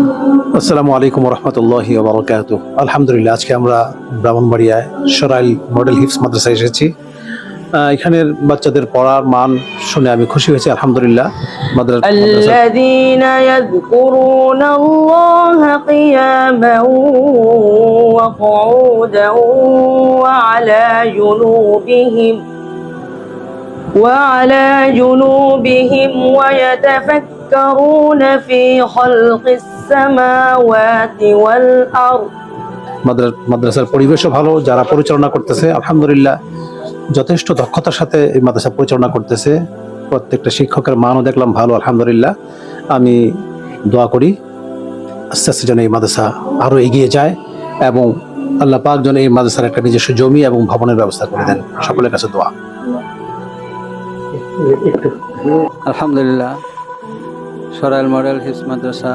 আসসালামু আলাইকুম রহমতুল্লাহি ওয়া বারাকাতুহু। আলহামদুলিল্লাহ, আজকে আমরা ব্রাহ্মণবাড়িয়ায় সরাইল মডেল হিফজ মাদ্রাসায় এসেছি। এখানের বাচ্চাদের পড়ার মান শুনে আমি খুশি হয়েছি, আলহামদুলিল্লাহ। মাদ্রাসা الذين يذكرون الله قياما وقعودا وعلى جنوبهم ويتفكرون في خلق السماوات والأرض। মাদ্রাসার পরিবেশও ভালো, যারা পরিচালনা করতেছে আলহামদুলিল্লাহ যথেষ্ট দক্ষতার সাথে এই মাদ্রাসা পরিচালনা করতেছে। প্রত্যেকটা শিক্ষকের মানও দেখলাম ভালো, আলহামদুলিল্লাহ। আমি দোয়া করি আস্তে আস্তে যেন এই মাদ্রাসা আরো এগিয়ে যায় এবং আল্লাহ পাক যেন এই মাদ্রাসার একটা নিজস্ব জমি এবং ভবনের ব্যবস্থা করে দেন। সকলের কাছে দোয়া। আলহামদুলিল্লাহ, সরাইল মডেল হিফজ মাদ্রাসা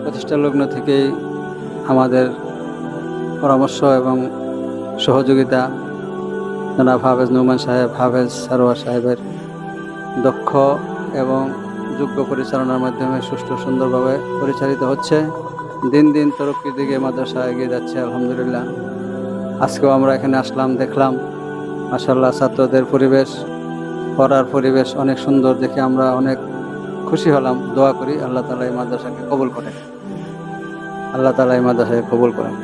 প্রতিষ্ঠা লগ্ন থেকেই আমাদের পরামর্শ এবং সহযোগিতা জনাব হাফেজ নোমান সাহেব, হাফেজ সারোয়ার সাহেবের দক্ষ এবং যোগ্য পরিচালনার মাধ্যমে সুষ্ঠু সুন্দরভাবে পরিচালিত হচ্ছে। দিন দিন তরক্কির দিকে মাদ্রাসা এগিয়ে যাচ্ছে আলহামদুলিল্লাহ। আজকেও আমরা এখানে আসলাম, দেখলাম মাশাআল্লাহ ছাত্রদের পরিবেশ, পড়ার পরিবেশ অনেক সুন্দর দেখে আমরা অনেক খুশি হলাম। দোয়া করি আল্লাহ তাআলা এই মাদ্রাসাকে কবুল করেন, আল্লাহ তাআলা এই মাদ্রাসাকে কবুল করেন।